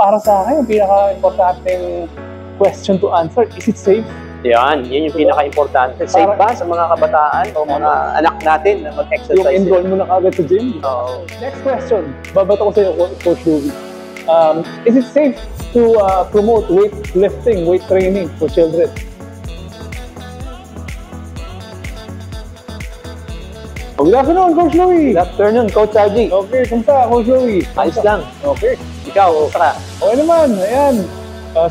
para sa akin, yung pinaka-importanting question to answer, is it safe? Yan yung pinaka-importante. Safe ba sa mga kabataan o mga anak natin na mag-exercise? Yung enroll mo na kagad sa gym? Oo. Next question, babato ko sa iyo, Coach Louie. Is it safe to promote weightlifting, weight training for children? Good afternoon, Coach Louie. Good afternoon, Coach RG. Okay, kumusta, Coach Louie? Ayos lang. Okay. Ikaw, kumusta? Okay naman, ayan.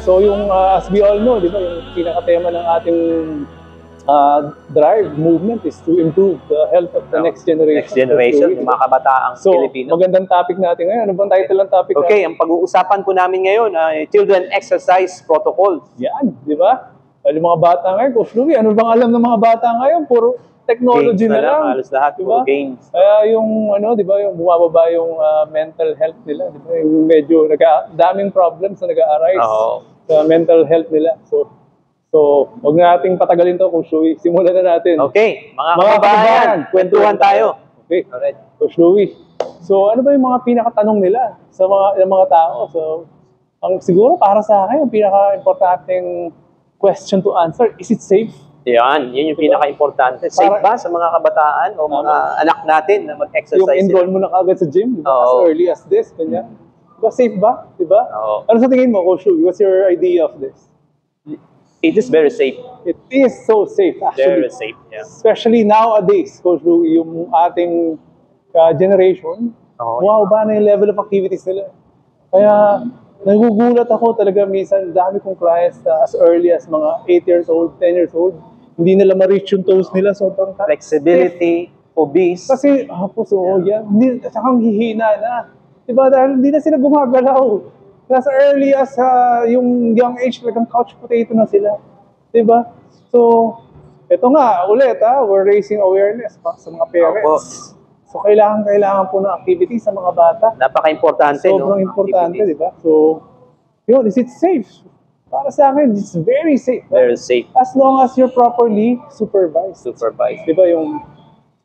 So yung, as we all know, di ba, yung pinaka-tema ng ating drive movement is to improve the health of the next generation. Next generation, yung mga kabataang Pilipino. So, magandang topic natin ngayon. Ano bang title ng topic Okay, ang pag-uusapan po namin ngayon ay Children Exercise Protocol. Yan, di ba? Yung mga bata ngayon, Coach Louie, ano bang alam ng mga bata ngayon? Puro technology games na lang. Halos lahat, diba? Games. Kaya yung, di ba, yung bumababa yung mental health nila. Di ba? Yung medyo, daming problems na nag-a-arise sa mental health nila. So, huwag nating patagalin to, Coach Louie. Simulan na natin. Okay, mga kababayan, kwentuhan tayo. Okay, alright. Coach Louie. So, ano ba yung mga pinakatanong nila sa mga tao? So, siguro para sa akin, yung pinaka-importanting question to answer, is it safe? Yan yung pinaka-importante. Safe ba sa mga kabataan o mga anak natin na mag-exercise? Yung enroll mo na kagad sa gym, diba? As early as this, ganyan. Diba, safe ba? Diba? Ano sa tingin mo, Coach Louie? What's your idea of this? It is very safe. It is so safe, actually. Very safe, yeah. Especially nowadays, Coach Louie, yung ating generation, wow ba na yung level of activities nila. Kaya, nagugulat ako talaga minsan, dami kong clients na as early as mga 8 years old, 10 years old, hindi nila ma-reach yung toes nila, sobrang flexibility, obese. Kasi, yan, sakang hihina na. Diba, dahil hindi na sila gumagalaw. Nasa early as yung young age, talagang couch potato na sila. Diba? So, ito nga, ulit we're raising awareness sa mga parents. So, kailangan po ng activity sa mga bata. Napaka-importante, sobrang importante, di ba? So, yun, is it safe? Para sa akin, it's very safe. Very safe. As long as you're properly supervised. Di ba, yung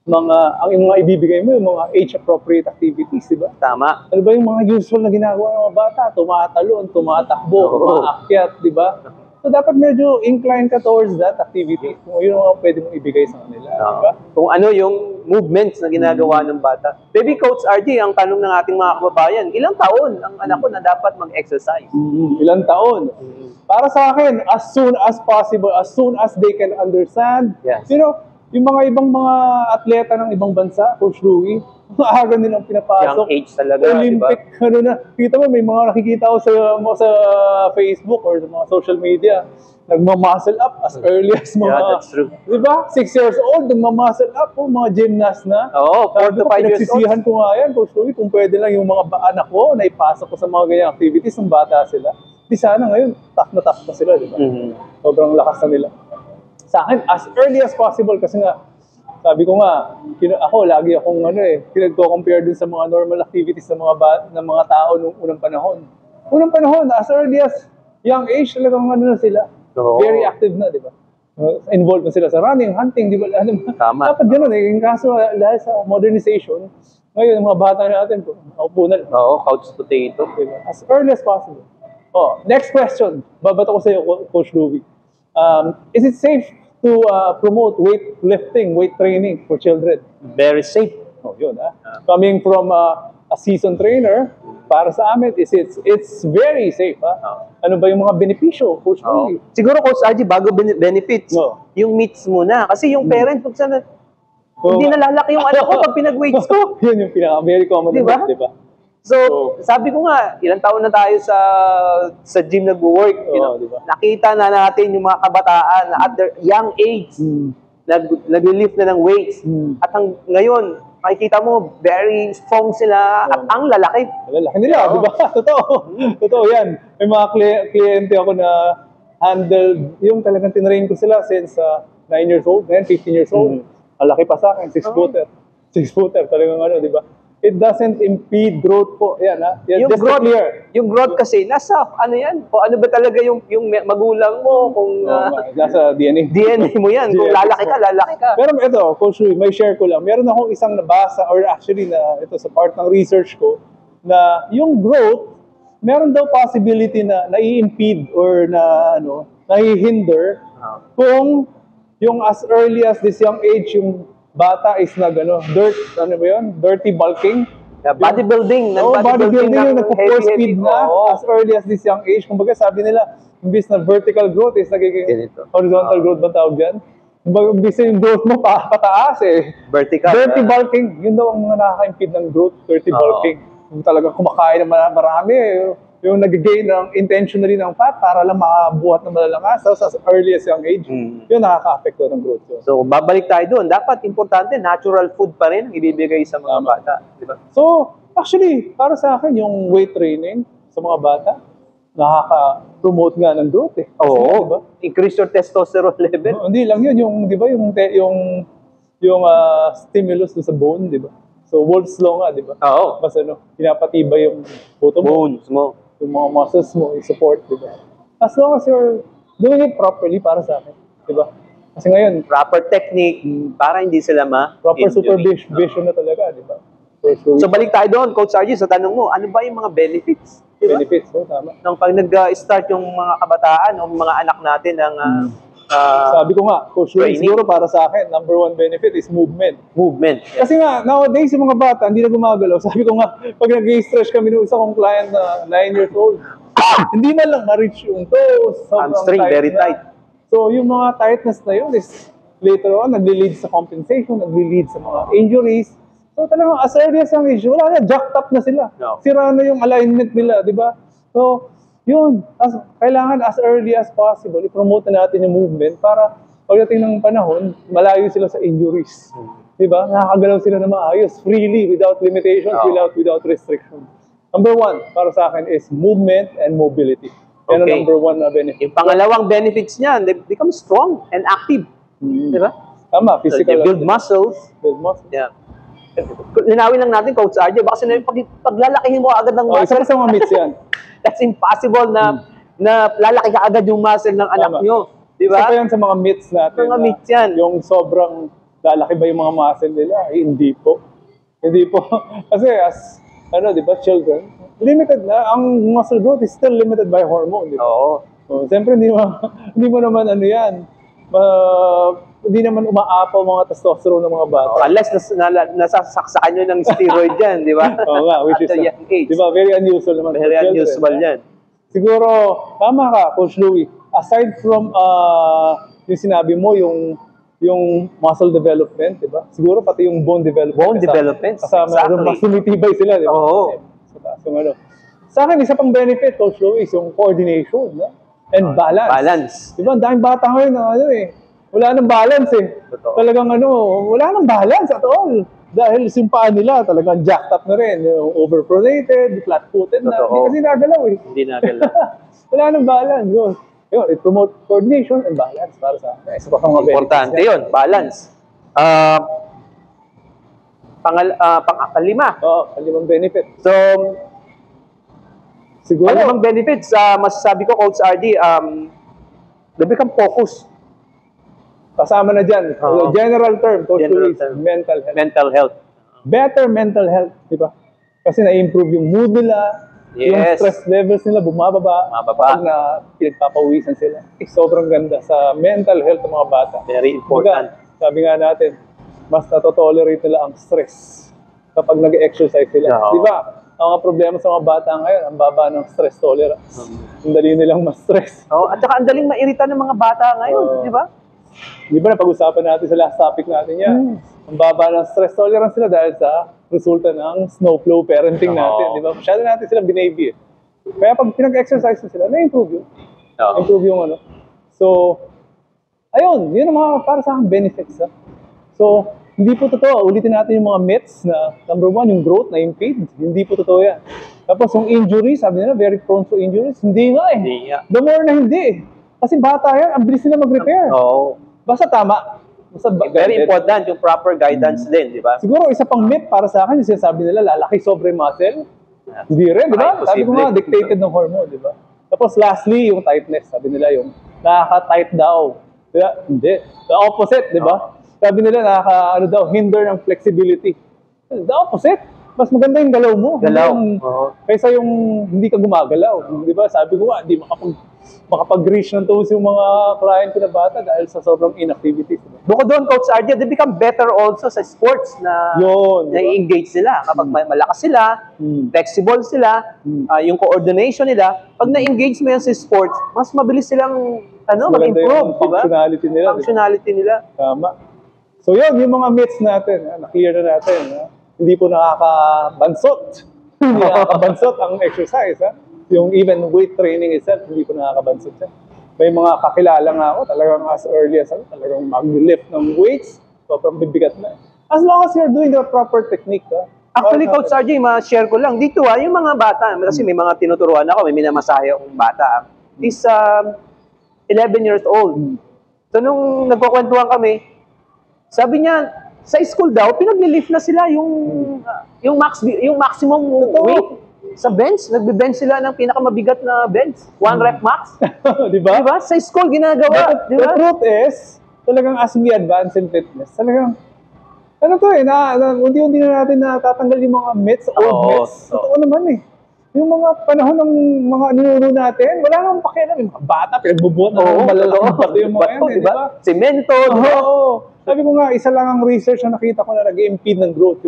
mga ibibigay mo, yung mga age-appropriate activities, di ba? Tama. Ano ba yung mga usual na ginagawa ng mga bata? Tumatalon, tumatakbo, umaakyat, di ba? So, dapat medyo incline ka towards that activity. Kung yun ang pwede mong ibigay sa kanila. Diba? Kung ano yung movements na ginagawa ng bata. Baby Coach RD, ang tanong ng ating mga kababayan, ilang taon ang anak ko na dapat mag-exercise? Ilang taon? Para sa akin, as soon as possible, as soon as they can understand. Yes. You know, yung mga ibang mga atleta ng ibang bansa, Coach Louie, maaga nilang pinapasok. Young age talaga, Olympic, diba? Ano na, kita mo, may mga nakikita ko sa Facebook or sa mga social media, nagma-muscle up as early as mga, that's true. Diba? 6 years old, nagma-muscle up, mga gymnast na. 4 to 5 years old. Pinagsisihan ko nga yan, Coach Louie, kung pwede lang yung mga anak ko, na ipasok ko sa mga ganyang activities ng bata sila. Di sana ngayon, tough na sila, diba? Sobrang lakas na nila. Sa akin, as early as possible, kasi nga, sabi ko nga, ako, lagi akong pinagko-compare dun sa mga normal activities ng mga tao noong unang panahon. Unang panahon, as early as young age, talagang na sila. Very active na, di ba? Involved na sila sa running, hunting, di ba? Tama. Dapat gano'n eh. Yung kaso, dahil sa modernization, ngayon, yung mga bata natin, naupo na lang. Couch potato. Diba? As early as possible. Next question. Babato ko sa iyo, Coach Louie. Is it safe to promote weightlifting, weight training for children? Very safe. Yun Coming from a seasoned trainer, para sa amin, it's very safe. Ano ba yung mga benepisyo, Coach Louie? Siguro, Coach RG, bago benefits, yung meets muna. Kasi yung parent, hindi nalalaki yung anak ko pag pinag-weights ko. Yun yung very common. Diba? So, sabi ko nga, ilang taon na tayo sa gym nag-work. Diba? Nakita na natin yung mga kabataan na at their young age, nag-lift na ng weights. At ngayon, makikita mo, very strong sila at ang lalaki. Lalaki nila, di ba? Totoo yan. May mga kliyente ako na handled, yung talagang tinrain ko sila since 9 years old, 15 years old. Ang laki pa sa akin, 6-footer. 6-footer, talagang di ba? It doesn't impede growth po. Yan, yung growth, yung growth kasi, nasa, yan? O ano ba talaga yung magulang mo? Kung nasa DNA. DNA mo yan. Kung lalaki ka. Pero ito, Coach Louie, may share ko lang. Meron akong isang nabasa, or actually, ito sa part ng research ko, na yung growth meron daw possibility na nai-impede or na nai-hinder kung yung as early as this young age yung bata is dirty bulking. Bodybuilding. Bodybuilding yung ng nagpo-force feed na Oo. as early as this young age. Kumbaga sabi nila, imbis na vertical growth is nagiging Ganito. horizontal growth ba tawag dyan? Kumbaga imbis na yung growth mo pataas eh. Vertical. Dirty bulking, yun daw ang mga nakaka-impede ng growth, dirty bulking. Yung talagang kumakain ng marami, yung nag-gain ng intentionally ng fat para lang makabuhat ng malalangas as early as young age. Yun nakaka-apekto ng growth. So, babalik tayo doon. Dapat importante, natural food pa rin ang ibibigay sa mga bata. Di ba? So, actually, para sa akin, yung weight training sa mga bata, nakaka-promote nga ng growth eh. Kasi, Oo. diba? Increase your testosterone level. No, hindi lang yun, yung, di ba, yung stimulus dun sa bone, di ba? So, Wolff's Law nga, di ba? Oo. Mas pinapatibay yung puto mo, Bones mo. yung mga muscles mo, i-support, di ba? As long as you're doing it properly para sa akin, di ba? Kasi ngayon, Proper technique para hindi sila proper ma-injury. supervision na talaga, di ba? So, balik tayo doon, Coach RG, sa tanong mo, ano ba yung mga benefits? Di ba? Benefits, no? Tama. Nang pag nag-start yung mga kabataan o mga anak natin ng Sabi ko nga, Coach Louie, training. siguro para sa akin, number one benefit is movement. movement. Kasi nga, nowadays, yung mga bata, hindi na gumagalaw. Sabi ko nga, pag nag-i-stretch kami nung isa kong client na 9 years old, hindi na lang ma-reach yung toes. Sobrang Hamstring, very na. tight. So, yung mga tightness na yun is later on, nagli-lead sa compensation, nagli-lead sa mga injuries. So, talagang as early as ang issue, wala na, jacked up na sila. No. Sira na yung alignment nila, di ba? So, yun, kailangan as early as possible, i-promote na natin yung movement para pagdating ng panahon, malayo sila sa injuries. Di ba? Nakakagalaw sila na maayos, freely, without limitations, without restriction. Number one, para sa akin, is movement and mobility. Yan ang Okay. number one na benefit. Yung pangalawang benefits niyan, they become strong and active. Di ba? Tama, So, physical. they build muscles. Build muscle. Yeah. Linawin lang natin, Coach RJ, baka sinabi, paglalakihin mo agad ng Isa muscle, pa sa mga myths yan. that's impossible na lalaki ka agad yung muscle ng anak Tama. nyo. Di Isa ba? pa yan sa mga myths natin. Mga na myths yan. Yung sobrang lalaki ba yung mga muscle nila? Hindi po. Hindi po. Kasi di ba, children, limited na. Ang muscle growth is still limited by hormone. Di ba? Oo. So, siyempre, hindi mo naman hindi naman umaapaw mga testosterone ng mga bata. Unless nasasaksakan nyo ng steroid yan, di ba? Oo nga, which is, At a young age. di ba, very unusual naman. Very for children. unusual yan. Siguro, tama ka, Coach Louie. Aside from yung sinabi mo, yung muscle development, di ba? Siguro pati yung bone development. Bone development, Kasama, exactly. mas tumitibay sila, di ba? Oo. Sa akin, isa pang benefit, Coach Louie, is yung coordination, no? And balance. Balance. Di ba, ang daming bata ngayon na wala nang balance eh. Totoo. Talagang wala nang balance at all. Dahil yung paa nila talagang jacked up na rin. Yung overpronated, flat-footed na. Totoo. Hindi kasi nagalaw eh. Hindi na galaw. Wala nang balance. Yun, it promote coordination and balance para sa akin. Isa pa pang mga Importante benefits yun, balance. Pangalima. Oo, kalimang benefit. So, Siguro, kalimang benefits, masasabi ko, Coach RD, they become focused. kasama na dyan. Oo. General term, Coach General Luis, term. mental health. Mental health. Better mental health, di ba? Kasi na-improve yung mood nila, yung Yes. stress levels nila bumababa, Bumababa. kapag na pinagpapawisan sila. Sobrang ganda sa mental health ng mga bata. Very important. Kumbaga, sabi nga natin, mas natotolerate nila ang stress kapag nag-exercise sila. Oo. Di ba? Ang mga problema sa mga bata ngayon, ang baba ng stress tolerance. Ang dali nilang ma-stress. Oh, at saka ang daling mairita ng mga bata ngayon, di ba? Di ba napag-usapan natin sa last topic natin yan? Ang baba ng stress tolerance nila dahil sa resulta ng snowflow parenting natin. Di ba? Masyado natin sila binaby eh. Kaya pag pinag-exercise na sila, na-improve yun. Oo. Improve yung So, ayun, yun ang mga para sa akin benefits. Ha? So, hindi po totoo. Ulitin natin yung mga myths na number one, yung growth na impede. Hindi po totoo yan. Tapos yung injuries, sabi nila, very prone to injuries. Hindi nga eh. Hindi nga. The more na hindi eh. Kasi bata yan, ang bilis nila mag-repair. Oo. Basta tama. Basta Very important yung proper guidance din, di ba? Siguro isa pang myth para sa akin, yung sinasabi nila, lalaki sobre muscle. Hindi rin, di ba? Ay, Sabi ko posible. nga, dictated ng hormone, di ba? Tapos lastly, yung tightness. Sabi nila yung nakaka-tight daw. Di ba? Hindi. The opposite, di ba? Sabi nila hinder ng flexibility. The opposite. mas maganda yung galaw mo. Galaw. Hindi Oo. kaysa yung hindi ka gumagalaw. Di ba? Sabi ko nga, hindi makapag-reach ng toes yung mga client ko na bata dahil sa sobrang inactivity. Bukod doon, Coach RJ, they become better also sa sports na Yun. na-engage sila. Kapag malakas sila, flexible sila, yung coordination nila, pag na-engage mo yan sa sports, mas mabilis silang Maganda mag-improve, yung di ba? functionality nila. Functionality nila. Tama. So yun, yung mga myths natin, na-clear na natin. Hindi po nakakabansot. Hindi nakakabansot ang exercise. Yung even weight training itself, hindi po nakakabansot siya. May mga kakilala nga ako, talagang as early as talagang mag-lift ng weights, sobrang bibigat na. As long as you're doing the proper technique. Actually, Coach RJ, ma-share ko lang. Dito yung mga bata, kasi may mga tinuturuan ako, may minamasahe akong bata. Is 11 years old. So nung nagkukwentuhan kami, sabi niya, sa school daw, pinag-lift na sila yung maximum weight sa bench. Nagbe-bench sila ng pinakamabigat na bench. 1 rep max. Di ba? Diba? Sa school ginagawa. The truth is, talagang as we advance in fitness, talagang, unti-unti na natin natatanggal yung mga myths, old myths. Totoo naman Yung mga panahon ng mga ninuro natin, wala nang pakialam. Yung mga bata, pinagbubuhat na malalaking bato yung mga yan. Diba? Semento. Oo. Sabi ko nga, isa lang ang research na nakita ko na nag-impede ng growth,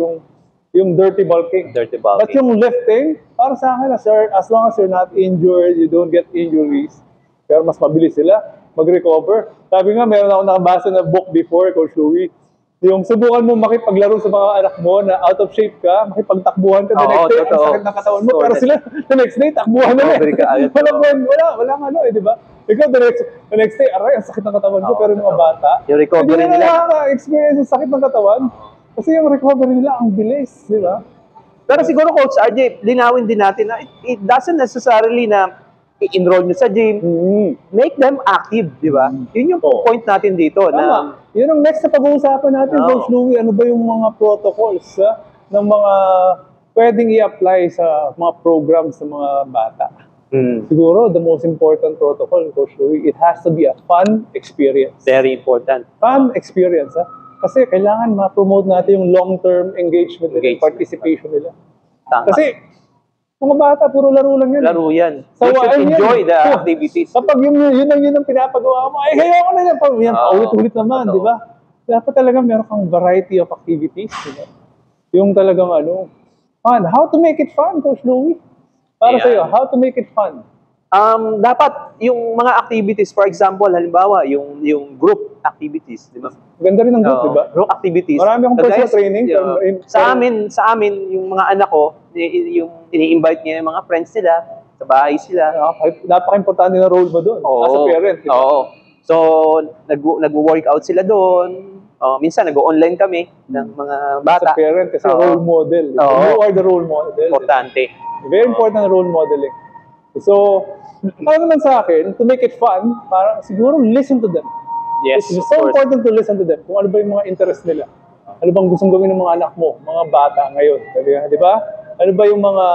yung dirty bulking. Dirty bulking. But yung lifting, para sa akin, as long as you're not injured, you don't get injuries, pero mas mabilis sila mag-recover. Sabi nga, meron ako nakabasa na book before, Coach Louie, yung subukan mo makipaglaro sa mga anak mo na out of shape ka, makipagtakbuhan ka the next day, ang sakit ng katawan mo, pero sila the next day, takbuhan na wala di ba? Ikaw, the next day, aray, ang sakit ng katawan ko, pero yung mga bata, yung recovery hindi nila, nakaka-experience yung sakit ng katawan, kasi yung recovery nila, ang bilis, di ba? Pero siguro, Coach RJ, linawin din natin na it doesn't necessarily na i-enroll nyo sa gym, make them active, di ba? Yun yung point natin dito. Tama. Yun ang next na pag-uusapan natin, Coach Louie, ano ba yung mga protocols ng mga pwedeng i-apply sa mga programs sa mga bata? Siguro, the most important protocol, Coach Louie, it has to be a fun experience. Very important. Fun experience, Kasi kailangan ma-promote natin yung long-term engagement nila, participation nila. Tama. Kasi, mga bata, puro laro lang yan. Laro yan. So, You should enjoy the activities. Kapag yun ang pinapagawa mo, ay ayaw ko na yan. Ulit-ulit naman, di ba? Dapat talaga meron kang variety of activities. Diba? Yung talagang fun. How to make it fun, Coach Louie? Para sa'yo, how to make it fun? Dapat yung mga activities, for example, halimbawa, yung group activities, di ba? Ganda rin ng group, di ba? Group activities. Marami akong personal training. Sa amin, yung mga anak ko, yung ini-invite niya yung mga friends nila, sa bahay sila. Napaka-importante na role mo doon, as a parent. Diba? Oo. So, nag-workout sila doon. Minsan, nag-online kami ng mga bata. As a parent, kasi role model. You are the role model. Importante. Very important role modeling. So, para naman sa akin, to make it fun, parang siguro listen to them. Yes, It's so important to listen to them. Kung ano ba yung mga interest nila. Ano bang gustong gawin ng mga anak mo, mga bata ngayon. Di ba? Ano ba yung mga...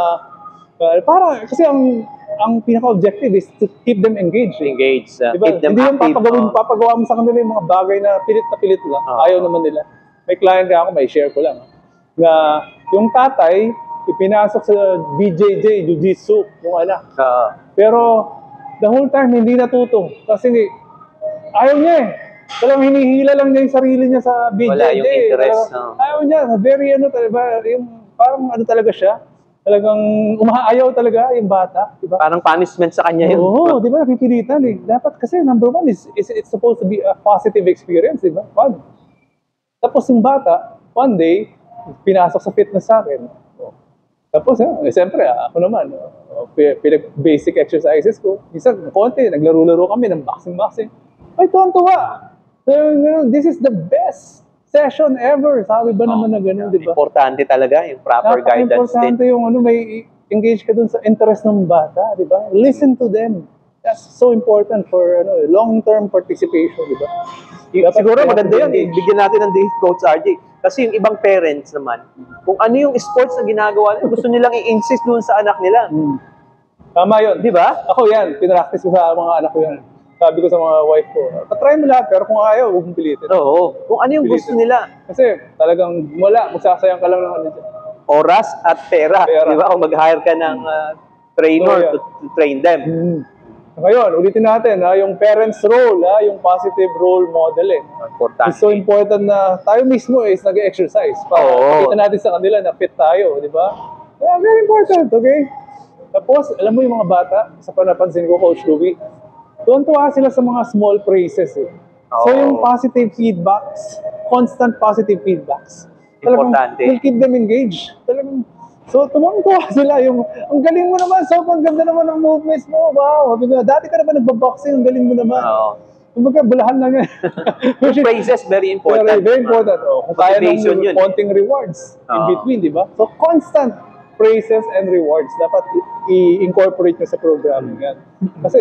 kasi ang pinaka-objective is to keep them engaged. Engaged. Diba? Keep them Hindi yung active. papagawa mo sa kanila yung mga bagay na pilit lang. Ayaw naman nila. May client ka ako, may share ko lang. Na yung tatay, ipinasok sa BJJ, Jiu-Jitsu, yung anak. Pero the whole time, hindi natuto. Kasi ayaw niya Talagang hinihila lang niya yung sarili niya sa BJJ. Wala yung interest. Ayaw niya. Very talaga, yung parang talaga siya. Talagang umaayaw talaga yung bata. Diba? Parang punishment sa kanya yun. Oo, di ba? Napipilitan Dapat kasi number one is it's supposed to be a positive experience, di ba? Fun. Tapos yung bata, one day, pinasok sa fitness sa akin. Tapos, siyempre, ako naman, basic exercises ko. Minsan, konti, naglaro-laro kami ng boxing. Ay, tuwan-tuwa. This is the best session ever. Sabi ba naman na gano'n, di ba? Importante talaga yung proper guidance din. Importante yung may engage ka dun sa interest ng bata, di ba? Listen to them. That's so important for long-term participation, di ba? Siguro maganda yun, bigyan natin ng Coach RJ. Kasi yung ibang parents naman, kung ano yung sports na ginagawa nila, gusto nilang i-insist doon sa anak nila. Tama yun. Di ba? Ako yan, pinractice ko sa mga anak ko yan. Sabi ko sa mga wife ko, patry mo lahat, pero kung ayaw, huwag mong pilitin. Oo. Kung ano yung gusto nila. Kasi talagang wala, magsasayang ka lang ng oras at pera. Di ba? Kung mag-hire ka ng trainer to train them. Ngayon, ulitin natin, yung parents' role, yung positive role model. Importante. It's so important na tayo mismo is nag-exercise para makita natin sa kanila na fit tayo, di ba? Yeah, very important, okay? Tapos, alam mo yung mga bata, sa panapansin ko, Coach Louie, tuwan-tuwa sila sa mga small praises. So, yung positive feedbacks, constant positive feedbacks, importante. Will keep them engaged. Talagang, so, tumang-tuwa sila. Ang galing mo naman, sobrang ganda naman ng movements mo. Wow, dati ka na ba nagbaboxing? Ang galing mo naman. Kumbaga, bulahan lang yan. Praises, very important. Very important. Kung kaya ng konting rewards in between, di ba? So, constant praises and rewards dapat i-incorporate nyo sa programming yan. Kasi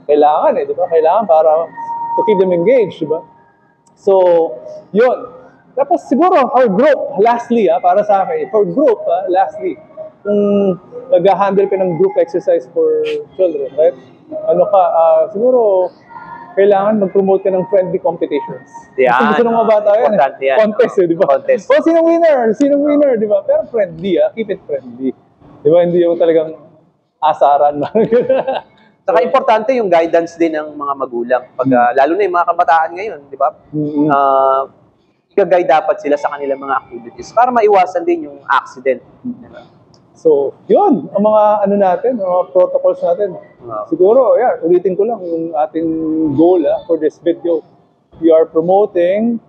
kailangan di ba? Kailangan para to keep them engaged, di ba? So, yun. Tapos siguro, our group, lastly, para sa akin, for group, lastly, kung nag-handle ka ng group exercise for children, right? Siguro, kailangan mag-promote ka ng friendly competitions. Yan. Gusto ng mga bata yan. Contest, di ba? Contest. Sinong winner, di ba? Pero friendly, keep it friendly. Di ba? Hindi yung talagang asaran. Saka importante yung guidance din ng mga magulang. Lalo na yung mga kabataan ngayon, di ba? Ikagay dapat sila sa kanilang mga activities para maiwasan din yung accident. So, yun, ang mga mga protocols natin. Siguro, ulitin ko lang yung ating goal for this video. We are promoting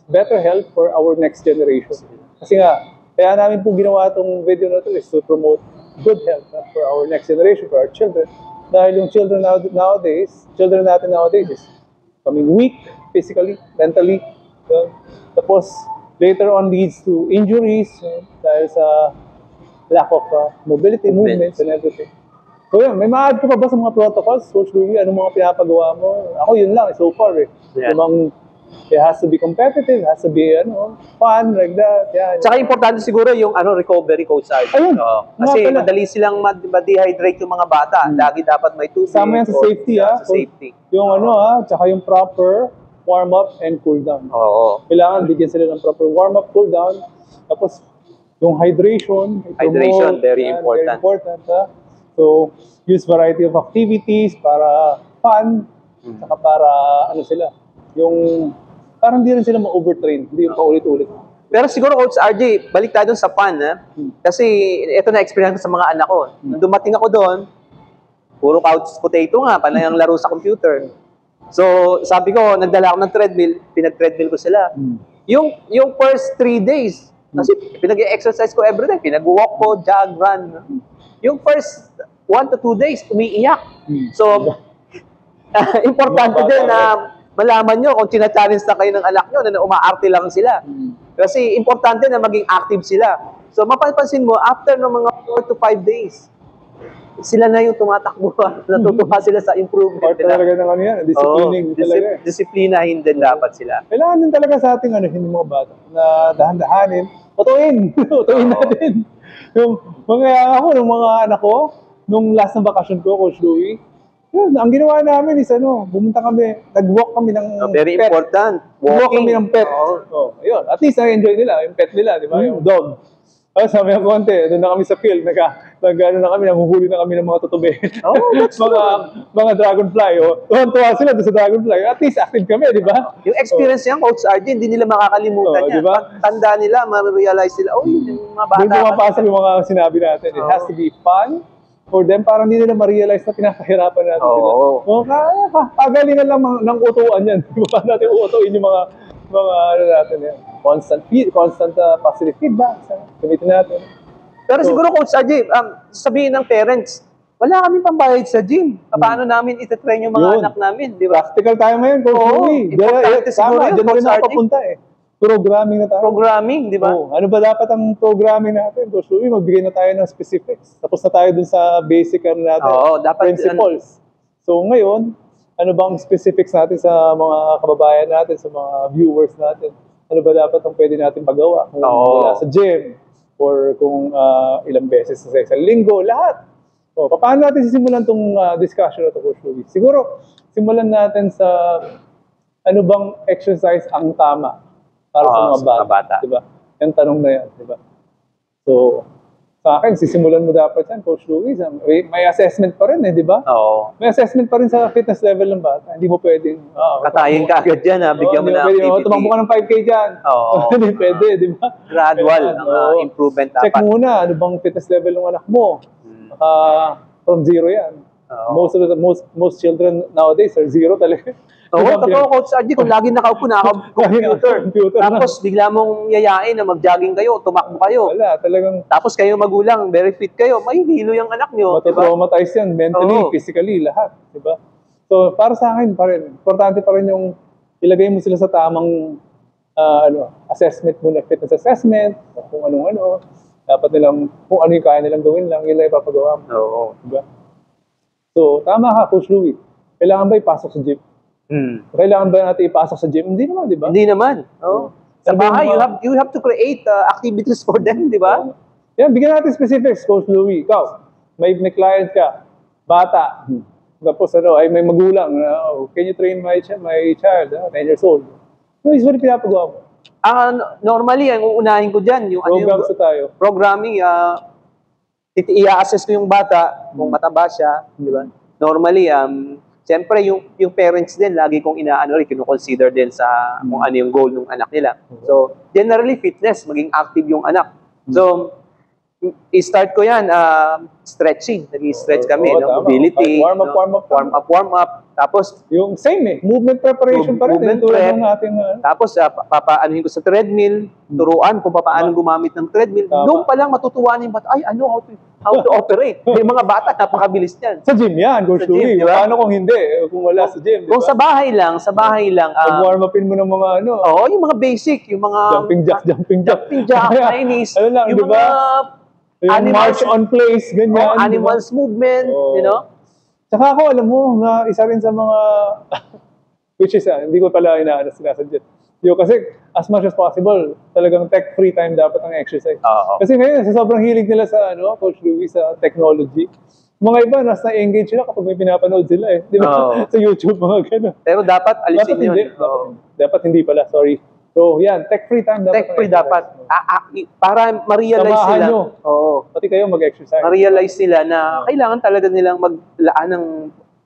better health for our next generation. Kasi nga, kaya namin po ginawa itong video na ito is to promote good health for our next generation, for our children. Dahil yung children natin nowadays is becoming weak physically, mentally. Tapos, later on leads to injuries dahil sa lack of mobility, movements, and everything. So yun, may ma-add ko pa ba sa mga protocols? Coach Louie, anong mga pinapagawa mo? Ako yun lang, so far it has to be competitive, it has to be fun, like that. Tsaka importante siguro yung recovery, Coach Art. Kasi madali silang ma-dehydrate yung mga bata. Lagi dapat may tubig. Sama yan sa safety, sa safety. Yung tsaka yung proper warm-up and cool-down. Kailangan bigyan sila ng proper warm-up, cool-down. Tapos, yung hydration. Hydration, very important. Very important. So, use variety of activities para fun. Saka para, parang di rin sila ma-overtrain. Hindi yung paulit-ulit. Pero siguro, Coach RJ, balik tayo dun sa fun, Kasi, ito na-experience ko sa mga anak ko. Nung dumating ako doon, puro couch potato nga, panay ang laro sa computer. So, sabi ko, nagdala ako ng treadmill, pinag-treadmill ko sila. Yung first 3 days, kasi pinag-exercise ko everyday, pinag-walk ko, jog, run. Yung first 1 to 2 days, umiiyak. So, importante din na malaman nyo kung china-challenge na kayo ng anak nyo na umaarte lang sila. Kasi importante na maging active sila. So, mapapansin mo, after ng mga 4 to 5 days, sila na yung tumatakbo. Natutuwa sila sa improvement nila. Talaga ng disciplining talaga. Disiplinahin din dapat sila. Kailangan din talaga sa ating hindi mga bata na dahan-dahanin. Utuin natin. Yung mga anak ko, nung last na bakasyon ko, Coach Louie, yun, ang ginawa namin is bumunta kami, nag-walk kami ng very pet. important. Walk kami ng pet. Ayun. At least na-enjoy nila, yung pet nila, di ba? Yung dog. Sabi ng konti, doon na kami sa field, nanguhuli na kami ng mga tutube. mga dragonfly. Tuwan-tuwa sila doon sa dragonfly. At least active kami, di ba? Yung experience yan, Coach RJ, hindi nila makakalimutan yan. Diba? Pag tanda nila, ma-realize nila, yung mga bata. Doon pumapasok yung mga sinabi natin. It has to be fun for them. Parang hindi nila ma-realize na pinapahirapan natin sila. Pagalingan lang ng utuan yan. Paano natin uutuin yung mga natin yan. Constant positive feedback. Gamitin natin. Pero siguro, Coach RJ, sabihin ng parents, wala kami pambayad sa gym. Paano namin ititrain yung mga anak namin, di ba? Practical tayo ngayon, Coach Louie. Importante siguro yun, Coach RJ. Papunta Programming na tayo. Programming, di ba? Ano ba dapat ang programming natin? Coach Louie, magbigay na tayo ng specifics. Tapos na tayo dun sa basic natin, principles. So ngayon, ano bang specifics natin sa mga kababayan natin, sa mga viewers natin? Ano ba dapat ang pwede natin magawa? Kung wala sa gym, or kung ilang beses sa isang linggo, lahat. Paano natin sisimulan itong discussion na ito, Coach Louie? Siguro, simulan natin sa ano bang exercise ang tama para sa mga bata. Diba? Yung tanong na yan, di ba? So, sa akin, sisimulan mo dapat yan, Coach Luis. May assessment pa rin di ba? Oo. May assessment pa rin sa fitness level ng bata. Hindi mo pwedeng... Katayin ka agad dyan, bigyan mo na activity. Tumakbo ka ng 5K dyan. Oo. Hindi pwede, di ba? Gradual ang improvement dapat. Check muna, ano bang fitness level ng anak mo? From zero yan. Most children nowadays are zero talaga. Oo, totoo, Coach RG, kung lagi nakaupo na computer. Tapos bigla mong yayain na mag-jogging kayo, tumakbo kayo. Wala, talagang... Tapos kayo magulang, very fit kayo, may hilo yung anak nyo. Matatraumatize yan, mentally, physically, lahat. Diba? So, para sa akin pa rin, importante pa rin yung ilagay mo sila sa tamang assessment muna, fitness assessment, kung anong-ano. Dapat nilang, kung ano yung kaya nilang gawin lang, yun lang ipapagawa mo. Oo. Diba? So, tama ka, Coach Louie. Kailangan ba ipasok sa gym? Kailangan ba natin ipasok sa gym? Hindi naman, di ba? Hindi naman. Oh. Sa bahay, you have to create activities for them, di ba? Yan, bigyan natin specifics, Coach Louie. Ikaw, may client ka, bata, tapos ay may magulang, can you train my child, 10 years old? No, usually pinapagawa mo. Normally, ang uunahin ko dyan, yung programs tayo. Programming, i-assess ko yung bata, kung mataba siya, di ba? Normally, siyempre, yung parents din, lagi kong kino-consider din sa kung ano yung goal ng anak nila. So, generally, fitness, maging active yung anak. So, i-start ko yan, stretching. Nag-i-stretch kami, mobility, warm up. Tapos, yung same movement preparation pa rin. Movement prep. Tapos, papaanuhin ko sa treadmill, turuan kung paano gumamit ng treadmill. Doon pa lang matutuwa niyo ba, how to operate. Yung mga bata, napakabilis yan. Sa gym yan, Coach Louie. Paano kung hindi? Kung wala sa gym, kung sa bahay lang, warm upin mo ng mga Oo, yung mga basic, yung mga... Jumping jack. Chinese. Yung mga... Yung march on place, ganyan. Animals movement, you know? Tsaka ako, alam mo, na isa rin sa mga, which is, hindi ko pala sinasadya. Kasi, as much as possible, talagang tech-free time dapat ang exercise. Kasi ngayon, sa sobrang hilig nila sa, Coach Louie, sa technology, mga iba, nasa engage sila kapag may pinapanood sila Di ba? Sa YouTube, mga gano'n. Pero dapat alisin yun. Dapat hindi pala, sorry. So, yan, tech-free time dapat. Tech-free dapat. Para ma-realize nila. Pati kayo mag-exercise. Ma-realize nila na kailangan talaga nilang maglaan ng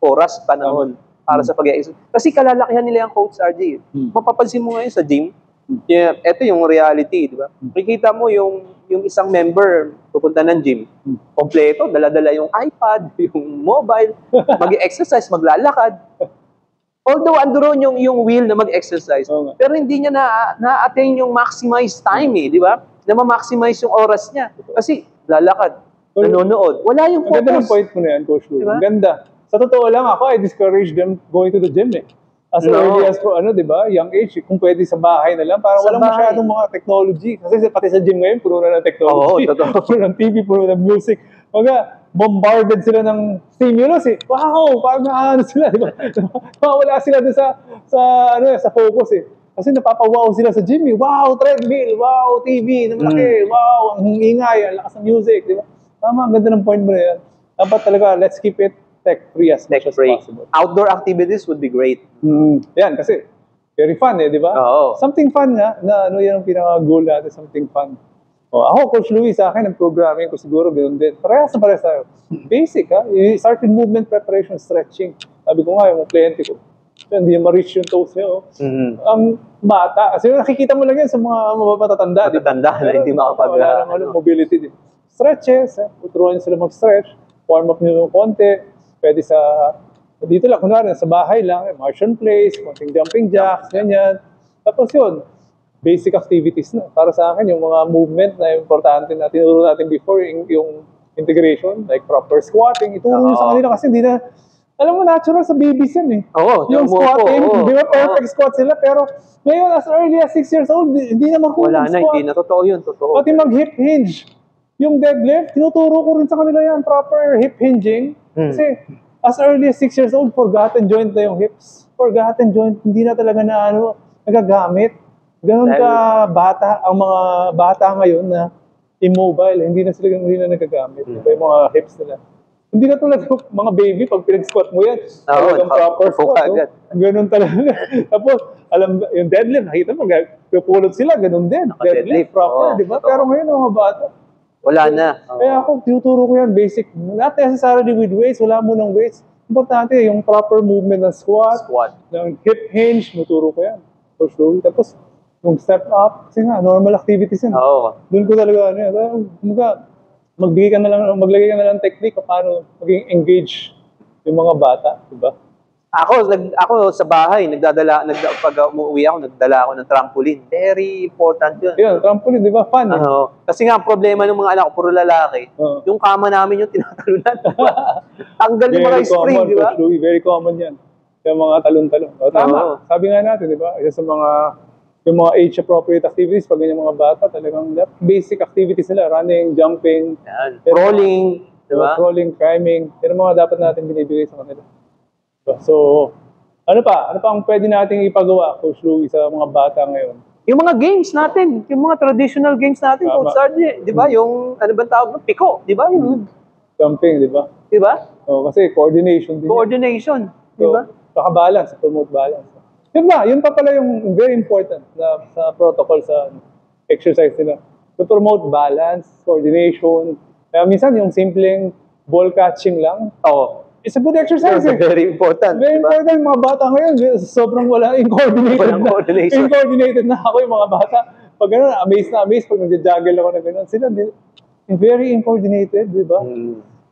oras, panahon para sa pag-exercise. Kasi kalalakihan nila yung Coach RG. Mapapansin mo ngayon sa gym, ito yung reality, di ba? Makikita mo yung isang member pupunta ng gym, kompleto, dala-dala yung iPad, yung mobile, mag-exercise, maglalakad. Although andun yung will na mag-exercise, pero hindi niya na-attain yung maximize time di ba? Na ma-maximize yung oras niya. Kasi lalakad, nanonood. Wala yung focus. Ang ganda ng point mo na yan, Coach Louie. Diba? Ang ganda. Sa totoo lang ako, I discourage them going to the gym As early as, di ba, young age, kung pwede sa bahay na lang, para walang masyadong mga technology. Kasi pati sa gym ngayon, puno na ng technology. Puno ng TV, puno ng music. Bombarded sila ng stimulus Wow! Parang sila, di ba? Wala sila doon sa focus Kasi napapawaw sila sa gym Wow, treadmill! Wow, TV! Na malaki! Wow, ang ingay! Ang lakas ng music! Di ba? Tama, ang ganda ng point mo na yan. Dapat talaga, let's keep it tech-free as much as possible. Outdoor activities would be great. Yan, kasi very fun di ba? Something fun yan ang pinaka-goal natin, something fun. Ako, Coach Louie, sa akin, ang programming ko siguro ganoon din. Parehas tayo. Basic, You start with movement preparation, stretching. Sabi ko nga, yung kliyente ko, hindi ma-reach yung toes niya. Ang bata, kasi nakikita mo lang yan sa mga matatanda. Matatanda na hindi mobility. Stretches, tuturuan sila mag-stretch, warm up nyo ng konti, pwede dito lang, kunwari, sa bahay lang, march on place, konting jumping jacks, ganyan. Tapos yun, basic activities na. Para sa akin, yung mga movement na importante na tinuro natin before, yung integration, like proper squatting, ituro sa kanila kasi hindi na, alam mo, natural sa babies yan yung squatting, di ba perfect squat sila, pero ngayon, as early as 6 years old, hindi na mag-squat. Wala na, hindi na. Totoo yun, totoo. Pati mag-hip hinge. Yung deadlift, tinuturo ko rin sa kanila yan, proper hip hinging. Kasi, as early as 6 years old, forgotten joint na yung hips. Forgotten joint, hindi na talaga nagagamit. Ganun ka bata, ang mga bata ngayon na immobile, hindi na nagagamit. Yung mga hips nila. Hindi na tulad ng mga baby, pag pinag-squat mo yan, Oo, talagang proper upo squat. ka agad. Ganun talaga. Tapos, alam, yung deadlift, nakita mo, pupulot sila, ganun din. Deadlift, proper, Oo, di ba? totoo. Pero ngayon, ang mga bata, Wala na. kaya ako, tinuturo ko yan, basic. Not necessarily with weights, wala mo ng weights. Importante, yung proper movement ng squat, Squat. ng hip hinge, tinuturo ko yan. So, slowly. Tapos, yung step up, kasi nga, normal activities yan. Oo. Doon ko talaga, ano yan, maglagay ka na lang technique kung paano maging engage yung mga bata, di ba? Ako sa bahay, pag umuwi ako, nagdala ako ng trampoline. Very important yun. Yun, trampoline, di ba? Fun. Oo. Kasi nga, ang problema ng mga anak ko, puro lalaki, Oo. yung kama namin yung tinatalunan. Tanggal yung mga Very spring, common, di ba? Coach Louie, very common yan. Yung mga talon-talon. O, tama, Oo. sabi nga natin, di ba? Isa sa yung mga age-appropriate activities, pag ganyan mga bata, talagang basic activities nila, running, jumping, Yan. Rolling, di ba? crawling, climbing, yan ang mga dapat natin binibigay sa kanila. So, ano pa ang pwede nating ipagawa, Coach Louie, sa mga bata ngayon? Yung mga games natin, yung mga traditional games natin, Tama. Coach Sarge, di ba? Yung, ano ba tawag mo? Piko, di ba? Yung, Jumping, di ba? di ba? O, kasi coordination din. Coordination, di ba? Saka balance, promote balance. Yun pa pala yung very important na sa protocol sa exercise nila. To promote balance, coordination. Kaya minsan yung simpleng ball catching lang, Oo. it's a good exercise. It's very important. Very di ba? important. Mga bata ngayon, sobrang incoordinated Walang coordination. Incoordinated na ako yung mga bata. Pag gano'n, amazed pag nag-juggle ako na gano'n. Sila, very incoordinated, di ba?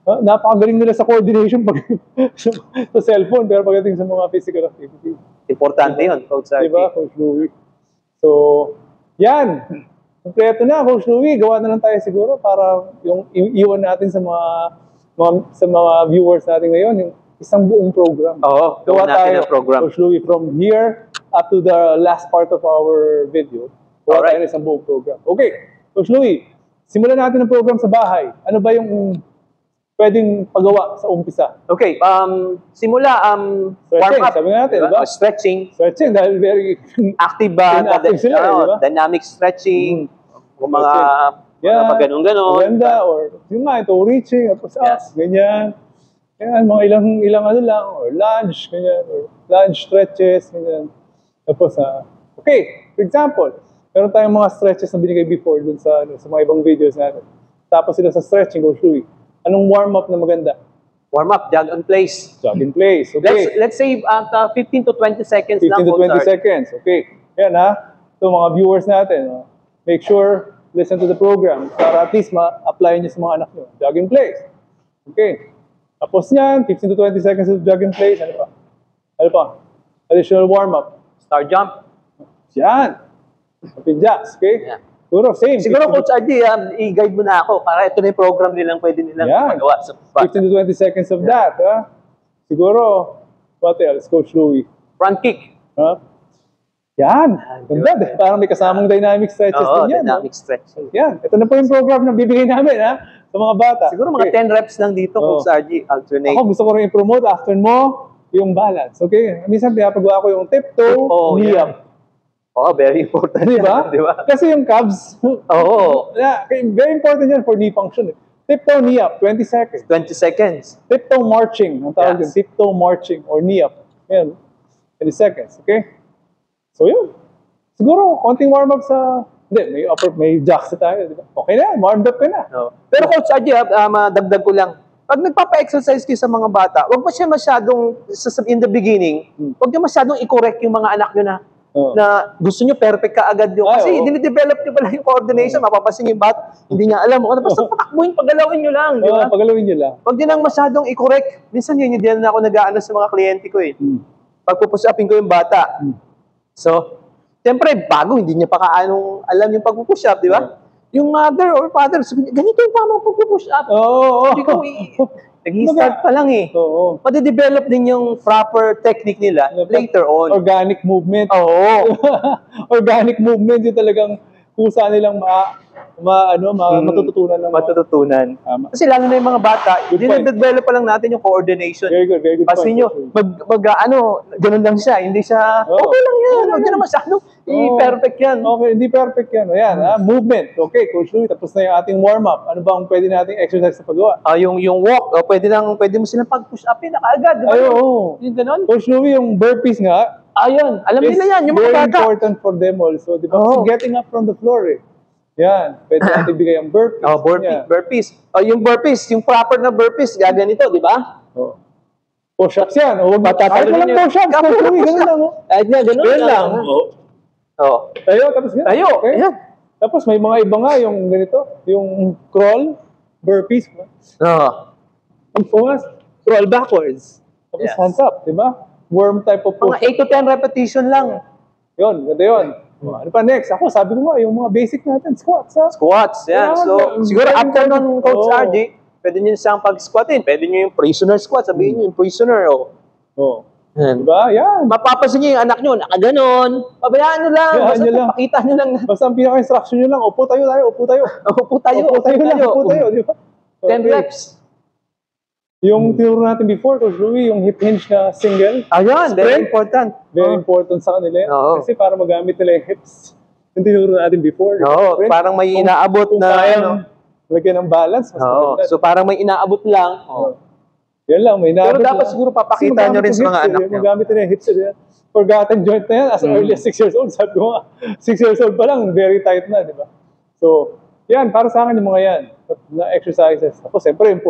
Napakagaling nila sa coordination pag sa cellphone, pero pagdating sa mga physical activity. Importante yun, Coach Sarge. Diba, Coach Louie? So, yan. Kompleto na, Coach Louie. Gawa na lang tayo siguro para yung iwan natin sa mga viewers natin ngayon, yung isang buong program. Oo, gawa natin ang program. Coach Louie, from here up to the last part of our video, gawa Alright. tayo ng isang buong program. Okay, Coach Louie, simulan natin ang program sa bahay. Ano ba yung pwedeng pagawa sa umpisa? Okay, simula, Stretching, warm up. sabi nga natin, Diba? diba? Stretching, Stretching, dahil very active Inactive sila, diba? dynamic stretching, kung mga, Yeah. mga ganun-ganon. maganda, or yung nga, ito, reaching, tapos Yes. ganyan. Yan, mga ilang ano lang, or lunge, ganyan, or lunge stretches, ganyan. Tapos, okay, for example, meron tayong mga stretches na binigay before dun sa mga ibang videos natin. Tapos sila sa stretching, Coach Louie. Anong warm-up na maganda? Warm up, jog in place. Jog in place, okay. Let's say 15 to 20 seconds 15 lang, to Coach 20 Sarge. seconds, okay. Yan So mga viewers natin, make sure, listen to the program para at least ma-apply nyo sa mga anak nyo. Jog in place. Okay. Tapos yan, 15 to 20 seconds of jog in place. Ano pa? Additional warm-up. Star jump. Yan. Jumping jacks, okay? Yeah. Siguro, same. Siguro, 15 Coach RD, i-guide mo na ako para ito na yung program nilang pwede nilang Yan. magawa sa 15 to 20 seconds of that, Siguro, what else, Coach Louie? front kick. Yan. Ganda. Parang may kasamang dynamic stretches Oo, din yan. dynamic stretching. Yan. Ito na po yung program na bibigay namin, sa mga bata. Siguro mga 10 reps lang dito, Oo. Coach RD, alternate. Ako gusto ko rin i-promote after mo yung balance. Okay? Minsan pinapagawa ko yung tiptoe, Oh, knee yeah. up. Oo, very important. Di ba? Di ba? Kasi yung calves, Oo. very important yan for knee function. Tiptoe, knee up, 20 seconds. 20 seconds. Tiptoe marching, ang tawag Yes. din. Tiptoe marching or knee up. Yan, 20 seconds. Okay? So yun. Siguro, konting warm-up sa... Hindi, may jacks na tayo. Di ba? Okay na, warmed up ka na. No. Pero Coach RD, madagdag ko lang. Pag nagpapa-exercise kayo sa mga bata, wag pa siya masyadong, in the beginning, wag niyo masyadong i-correct yung mga anak niyo na gusto niyo perfect ka agad yung. Kasi dinidevelop niyo pala yung coordination, mapapansin niyo yung bata, hindi niya alam. Basta patakbuhin, pagalawin niyo lang. Di ba? Pagalawin nyo lang. Wag niyo lang masyadong i-correct. Minsan yun na ako nag-aano sa mga kliyente ko eh. Pagpupush upin ko yung bata. So, siyempre, bago, hindi niya pa kaanong alam yung pagpupush up, di ba? Yung mother or father, sabi niya, ganito yung tamang pagpupush up. Oo. Hindi ko, nag-start pa lang eh. Oo. Madidevelop din yung proper technique nila later on. Organic movement. Oo. Organic movement yung talagang kusa nilang matututunan ng mga... Matututunan. Tama. Kasi lalo na yung mga bata, Good point. develop pa lang natin yung coordination. Very good Kasi point. nyo, ganun lang siya. Hindi siya, Oo. okay lang yan. Huwag nyo naman siya, perfect yan. Okay, hindi perfect yan. Ayan, movement. Okay, Coach Louie, tapos na yung ating warm-up. Ano ba ang pwede nating exercise sa paggawa? Yung walk, pwede mo silang pag-push upin na kaagad. Di ba? Ay, oo. Yung ganun. Coach Louie, yung burpees nga, Ayun, alam nila yan, yung very mga bata. important for them also. Di ba? Oo. Kasi getting up from the floor eh. Yan, pwede natin bigay ang burpees. Yan. Burpees. Yung burpees, yung proper na burpees, gaganito, di ba? Oh. Push-ups yan. O, kahit Patatalunin walang yun. push-ups, Coach Louie, ganun lang. Oh. Kahit nga, ganun Ganun lang. Oo. Tayo, tapos ganun. Tayo, Okay. ayan. Tapos may mga iba nga yung ganito, yung crawl, burpees. Oo. Ang pumas, crawl backwards. Tapos Yes. hands up, di ba? Worm type of Mga push. 8 to 10 repetition lang. Yun, ganda yun. Ano pa next? Ako, sabi ko nga, yung mga basic natin, squats, ha? Squats, yan. Kailangan So, na- siguro after nun, Coach Oo. RJ, pwede nyo siyang pag-squatin. Pwede nyo yung prisoner squat. Sabihin nyo yung prisoner. Oh. Yan. Diba? Yan. Mapapansin nyo yung anak nyo, nakaganon. Pabayaan nyo lang. Pabayaan Basta nyo lang. pakita nyo lang. Basta ang pinaka-instruction nyo lang, upo tayo, upo tayo. Upo tayo. Upo tayo lang, upo tayo, di ba? 10 Okay. reps. Yung tinuro natin before, Coach Louie, yung hip hinge na single, Ayun, very Spread. important. very important sa kanila. Oo. Kasi para magamit nila yung hips. Yung tinuro natin before. Oo, Spread. parang may Kung- inaabot kung na, kayang ano. lagyan ng balance, mas Oo. maganda. So parang may inaabot lang. Oo. Yan lang, may Pero inaabot dapat lang. siguro papakita Kasi nyo rin sa magamit mga yung anak hips, nyo. Magamit nila yung hips. Forgotten joint na yan as early as 6 years old. Sabi ko nga, 6 years old pa lang, very tight na, di ba? So, yan, para sa akin yung mga yan, na exercises. Tapos, siyempre, yung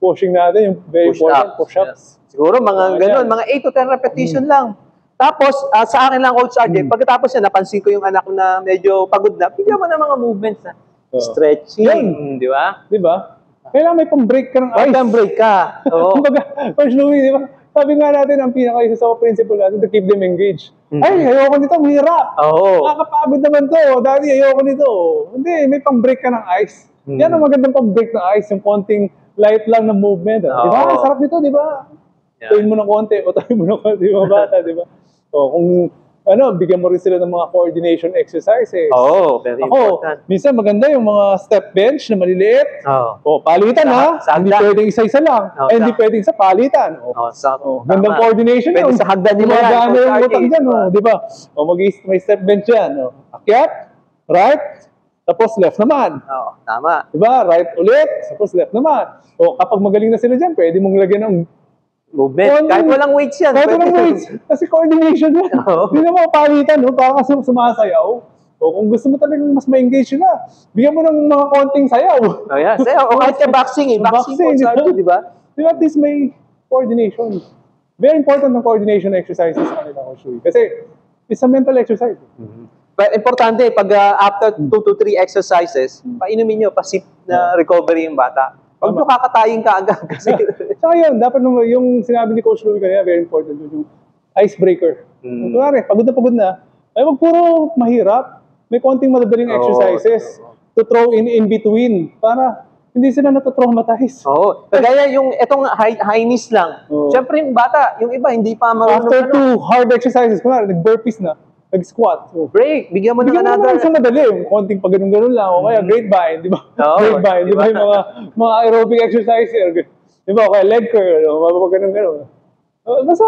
pushing natin, yung very important, push-ups. Siguro mga Mga ganun, yan. mga 8 to 10 repetition lang. Tapos, sa akin lang, Coach RJ, pagkatapos yan, napansin ko yung anak ko na medyo pagod na, bigyan mo ng mga movements na Oo. stretching, di ba? Di ba? Kailangan may pang-break ka ng Huwag ice. kang break ka. Oo. Kumbaga, Coach Louie, di ba? Sabi nga natin, ang pinaka-isa sa principle natin to keep them engaged. Ay, ayoko nito, ang hirap. Oo. Nakakapagod naman to. Daddy, ayoko nito. Hindi, may pang-break ka ng ice. Yan ang magandang pang-break ng ice, yung konting light lang na movement. Di ba? Oo. Sarap nito, di ba? Yeah. Tuwin mo ng konti, o tuwin mo ng konti yung mga bata, di ba? O, kung, bigyan mo rin sila ng mga coordination exercises. Oo, very Ako, important. minsan maganda yung mga step bench na maliliit. Oo. O, palitan ha. Sa Hindi hagdan. pwedeng isa-isa lang. Oo, Hindi pwedeng sa palitan. O, Oo, sa, gandang tama. coordination Pwede yun. sa hagdan nila yan, Gumagana Coach yung RJ, utak dyan, diba? di ba? O, may step bench yan. O. Akyat, right, tapos left naman. Oo, tama. Di ba? Right ulit, tapos left naman. O, kapag magaling na sila dyan, pwede mong lagyan ng Movement. Kahit walang weights yan. kahit pwede. walang weights. Kasi coordination yan. Oo. Hindi na mapalitan, no? Para kasi sumasayaw. O kung gusto mo talagang mas ma-engage na, bigyan mo ng mga konting sayaw. Oh, yeah. O kahit sa boxing, boxing, Boxing, Coach RJ, di ba? Di ba, at least may coordination. Very important ng coordination exercises sa kanila, Coach Louie. Kasi it's a mental exercise. But importante, pag after 2 to 3 exercises, painumin nyo, pasip na recovery yung bata. Huwag nyo kakatayin ka agad kasi... Saka yun, dapat naman yung sinabi ni Coach Louie kanina, very important yun, yung icebreaker. Kung kunwari, pagod na, ay wag puro mahirap. May konting madadaling exercises to throw in between para hindi sila natatraumatize. Oo. Kagaya yung itong high knees lang. Oo. Siyempre yung bata, yung iba hindi pa marunong After 2 hard exercises, kunwari, nag-burpees na, nag-squat. So, break, bigyan mo ng bigyan mo naman another. isang madali, yung konting pag-ganun-ganun lang, o kaya grapevine, di ba? Oo, Grapevine, di ba? diba? Yung mga aerobic exercise, di ba? O kaya leg curl, o ganun-ganun. Basta,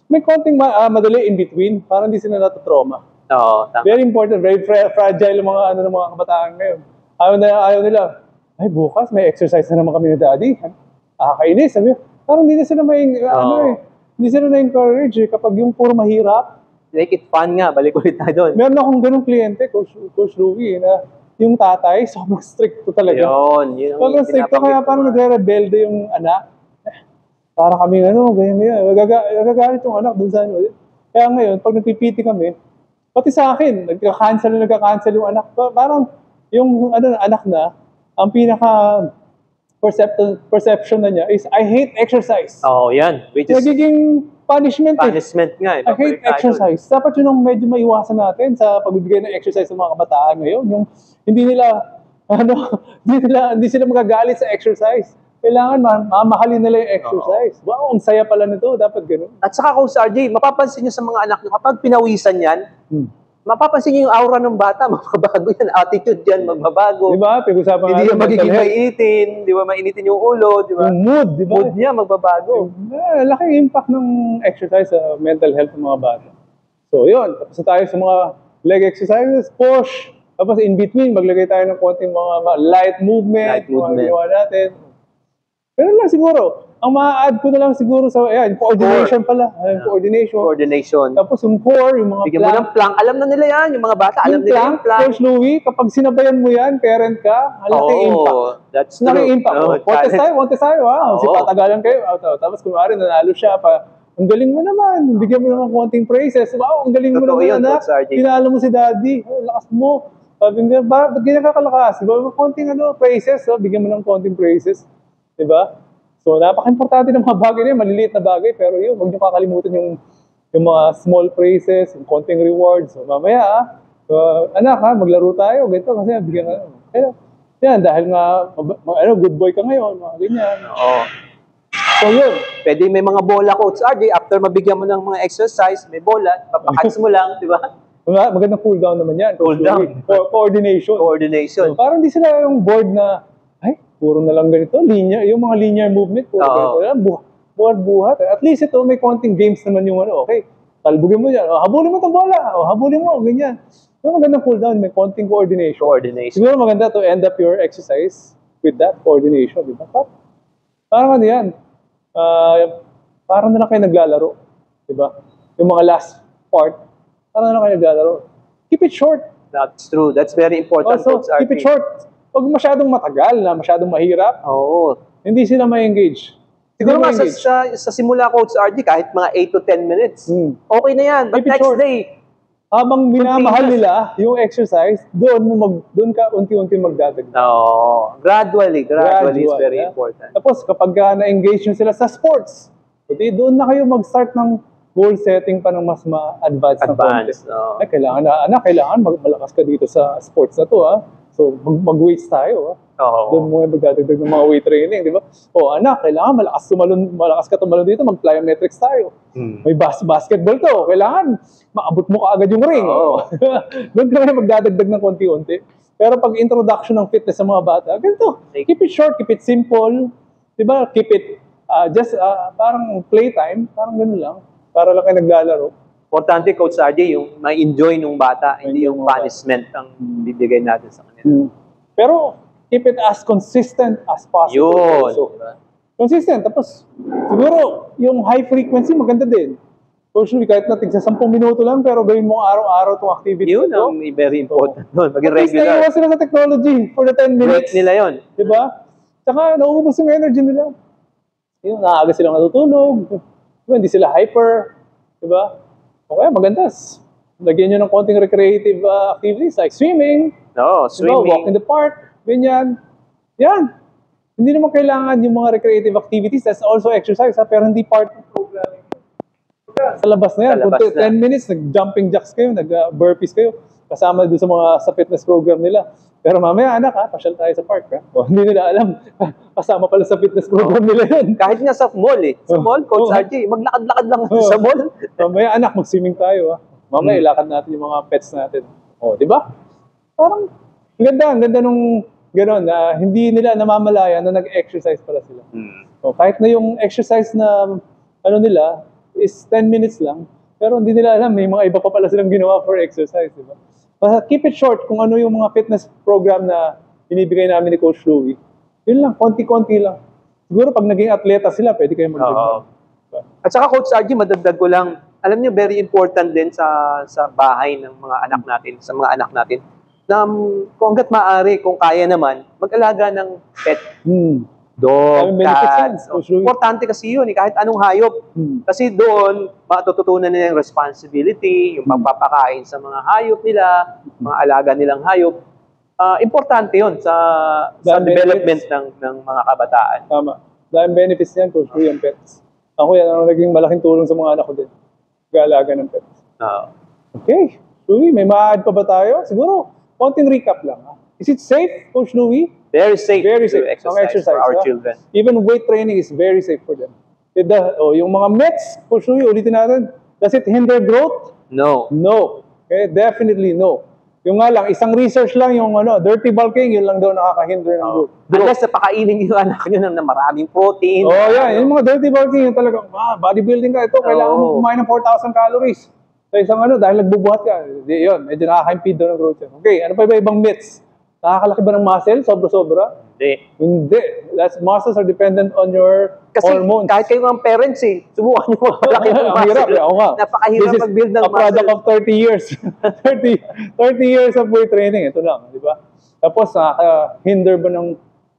may konting madali in between, para hindi sila natatrauma. Oo, tama. Very important, very fragile yung mga ng mga kabataan ngayon. Ayaw nila, ay bukas may exercise na naman kami ni daddy. Kainis, sabi ko. Parang hindi na sila hindi sila na-encourage kapag yung puro mahirap. Make it fun nga, balik ulit tayo doon. Meron akong ganung kliyente, Coach Louie, na yung tatay, sobrang stricto talaga. Yun ang Sobrang stricto, kaya parang nagre-rebelde yung anak. Para kami, ganyan. Nagagalit yung anak dun sa Kaya ngayon, pag nagpipiti kami, pati sa akin, nagka-cancel yung anak. Parang yung anak na, ang pinaka perception na niya is, I hate exercise. Oo, yan. Which is Nagiging punishment. punishment nga. I hate exercise. Dapat yun ang medyo maiwasan natin sa pagbibigay ng exercise sa mga kabataan ngayon. Yung hindi sila magagalit sa exercise. Kailangan mamahalin nila yung exercise. Wow, ang saya pala nito. Dapat ganun. At saka Coach RJ, mapapansin nyo sa mga anak nyo, kapag pinawisan yan, mapapansin niyo yung aura ng bata, magbabago yan. Attitude yan, magbabago. Di ba? Pag-usapan Hindi natin yan magiging mental health. maiitin, di ba? Mainitin yung ulo, di ba? Yung mood, di ba? Mood niya, magbabago. Laking impact ng exercise sa mental health ng mga bata. So, yun. Tapos na tayo sa mga leg exercises, push. Tapos in between, maglagay tayo ng konting mga light movement. Light movement. Mga ginawa natin. Pero lang siguro, ang ma-add ko na lang siguro sa, coordination pala. Coordination. Coordination. Tapos yung core, yung mga Bigyan mo ng plank. Alam na nila yan, yung mga bata, alam yung nila yung plank. Coach Louie, kapag sinabayan mo yan, parent ka, laking impact. That's true. Laking impact. Kontes tayo, ha? Kasi patagalan kayo. Tapos kunwari, nanalo siya pa. Ang galing mo naman. Bigyan mo naman konting praises. Wow, ang galing mo Totoo naman, yun, anak. Coach RJ. Pinalo mo si daddy. Lakas mo. Sabi niya, ba't ganyan ka kalakas? Diba? Konting praises. Bigyan mo ng konting praises. Diba? So, napaka-importante ng mga bagay na yun. Maliliit na bagay. Pero yun, huwag niyo kakalimutan yung mga small praises, yung konting rewards. So, mamaya, anak, maglaro tayo. Ganito kasi bigyan ka. Yan, dahil nga, good boy ka ngayon. Mga ganyan. Oo. So, yun. Pwede may mga bola, Coach RJ. After mabigyan mo ng mga exercise, may bola, papakats mo lang, di ba? Magandang cool down naman yan. Cool down. Coordination. Coordination. So, parang di sila yung board na, puro na lang ganito. Linear, yung mga linear movement, puro ganito lang. Buhat. At least ito, may konting games naman yung okay. Talbugin mo dyan. Habulin mo itong bola. Habulin mo, ganyan. Yung magandang cool down, may konting coordination. Siguro maganda to end up your exercise with that coordination. Di ba? Parang ano yan. Parang na lang kayo naglalaro. Diba? Yung mga last part, parang na lang kayo naglalaro. Keep it short. That's true. That's very important, Also, Coach RJ. keep it short. Huwag masyadong matagal na, masyadong mahirap. Oo. Hindi sila ma-engage. Siguro nga sa simula, Coach RJ, kahit mga 8 to 10 minutes, okay na yan. But Keep it next short. day, habang minamahal nila yung exercise, doon ka unti-unti magdadagdag. Gradually is very important. Tapos kapag na-engage nyo sila sa sports, doon na kayo mag-start ng goal setting pa ng mas ma-advance na konti. Kailangan malakas ka dito sa sports na to, So, mag-weights tayo, Doon mo magdadagdag ng mga weight training, di ba? Anak, kailangan malakas ka tumalon dito, mag-plyometrics tayo. May basketball to, kailangan maabot mo kaagad yung ring. Doon ka magdadagdag ng konti-unti. Pero pag introduction ng fitness sa mga bata, ganito, keep it short, keep it simple, di ba? Keep it parang playtime, parang gano'n lang, para lang kayo naglalaro. Importante, Coach RJ, yung ma-enjoy ng bata, hindi yung punishment ang bibigay natin sa kanila. Pero, keep it as consistent as possible. Yun. So, consistent. Tapos, siguro, yung high frequency, maganda din. Usually, kahit natin sa 10 minuto lang, pero gawin mo araw-araw itong activity. Yun ang very important. Maging regular. At least naiwas sila sa technology for the 10 minutes. Break nila yun. Diba? Tsaka, nauubos yung energy nila. Yun, naaga silang natutulog. Diba? Hindi sila hyper. Diba? Okay, maganda. Lagyan nyo ng konting recreative activities like swimming. Swimming. Walk in the park. Ganyan. Yan. Hindi naman kailangan yung mga recreative activities. That's also exercise, pero hindi part of programming. Sa labas na yan. Kung 10 minutes, nag-jumping jacks kayo, nag-burpees kayo. Kasama doon sa fitness program nila. Pero mamaya, anak, pasyal tayo sa park. Hindi nila alam. Kasama pala sa fitness program nila yun. Kahit nga sa mall Sa mall, Coach RJ, maglakad-lakad lang sa mall. Mamaya, anak, mag-swimming tayo. Mamaya, ilakad natin yung mga pets natin. Di ba? Parang, ang ganda nung gano'n na hindi nila namamalaya na nag-exercise pala sila. Kahit na yung exercise na nila is 10 minutes lang, pero hindi nila alam, may mga iba pa pala silang ginawa for exercise, di ba? Keep it short kung ano yung mga fitness program na binibigay namin ni Coach Louie. Yun lang, konti-konti lang. Siguro pag naging atleta sila, pwede kayo magdagdag. At saka, Coach RJ, madagdag ko lang, alam niyo, very important din sa bahay ng mga anak natin, sa mga anak natin, na kung hanggat maaari, kung kaya naman, mag-alaga ng pet. Dog, cats. Importante kasi yun, kahit anong hayop. Kasi doon, matututunan nila yung responsibility, yung pagpapakain sa mga hayop nila, mga alaga nilang hayop. Importante yun sa development ng mga kabataan. Tama. Dahil benefits yan, Coach Louie, ang pets. Ako yan, ang naging malaking tulong sa mga anak ko din. Galaga ng pets. Okay. Louie, may ma-add pa ba tayo? Siguro, konting recap lang. Is it safe, Coach Louie? Very safe. Very safe. Exercise for our children. Even weight training is very safe for them. Yung mga METs, Coach Louie, ulitin natin, does it hinder growth? No. No. Okay? Definitely no. Yung nga lang, isang research lang yung dirty bulking, yun lang daw nakakahinder ng growth. Unless napakainin yung anak nyo ng maraming protein. Oh, yeah. Yung mga dirty bulking, yung talagang, bodybuilding ka, ito, kailangan mo kumain ng 4,000 calories. Sa isang dahil nagbubuhat ka. Di, yun, medyo nakaka-impede daw ng growth yan. Okay, ano pa ibang myths? Nakakalaki ba ng muscle? Sobra-sobra? Hindi. Muscles are dependent on your hormones. Kasi kahit kayo mga parents subukan nyo magpalaki ng Ang hirap, muscle. ako nga. Napakahirap mag-build ng a product muscle. of 30 years. 30 years of weight training. Ito lang, di ba? Tapos, nakaka-hinder ba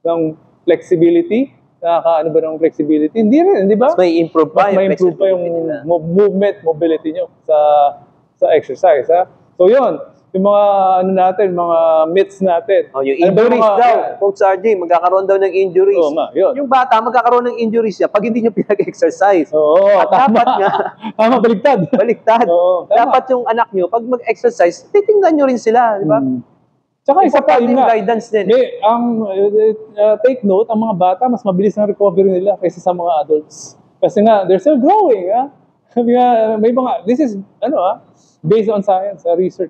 ng flexibility? Nakaka-ano ba ng flexibility? Hindi rin, di ba? Mas may improve pa Mas may improve pa yung movement, mobility nyo sa exercise. Ha? So, yun. Yung mga mga myths natin. Yung injuries daw. Coach RJ, magkakaroon daw ng injuries. Oo nga, yun. Yung bata, magkakaroon ng injuries niya pag hindi niyo pinag-exercise. Oo, At dapat nga, baliktad. baliktad. Oo, tama. Dapat yung anak niyo, pag mag-exercise, titingnan niyo rin sila, di ba? Tsaka isa pa, yun nga. Guidance din. Take note, ang mga bata, mas mabilis ang recovery nila kaysa sa mga adults. Kasi nga, they're still growing, ha? Sabi nga, may mga, this is, based on science, research.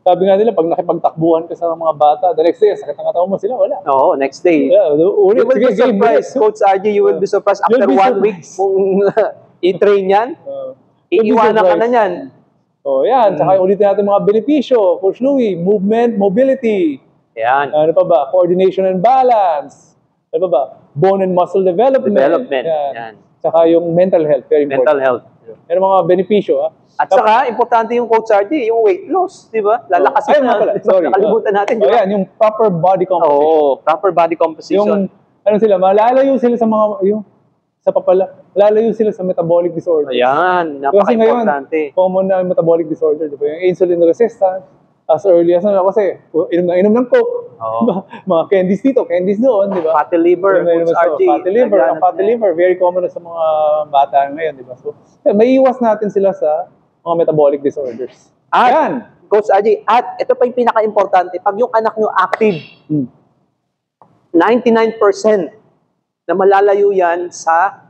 Sabi nga nila, pag nakipagtakbuhan ka sa mga bata, the next day, sakit ang katawan mo sila, wala. Oo, next day. Yeah, You will be surprised, Coach RJ, you will be surprised after 1 week kung i-train yan. Iiwanan ka na yan. So, yan. Tsaka ulitin natin mga benepisyo. Coach Louie, movement, mobility. Yan. Ano pa ba? Coordination and balance. Ano pa ba? Bone and muscle development. Yan. Tsaka yung mental health. Very important. Mental health. Yan mga benepisyo. At saka, importante yung Coach RJ, yung weight loss, di ba? Lalakasin na. Sorry. Nakalimutan natin, di ba? Yan, yung proper body composition. Oo, proper body composition. Yung, malalayo sila sa mga, sa papala, malalayo sila sa metabolic disorder. Ayan, Kasi ngayon, napaka-importante. common na metabolic disorder, di ba? Yung insulin resistance, as early as kasi inom ng Coke, mga candies dito, candies doon, di ba? Fatty liver, Coach RJ. Fatty liver, ang fatty liver, very common na sa mga bata ngayon, di ba? So, may iwas natin sila sa mga metabolic disorders. At, Coach RJ, at ito pa yung pinaka-importante, pag yung anak nyo active, 99% na malalayo yan sa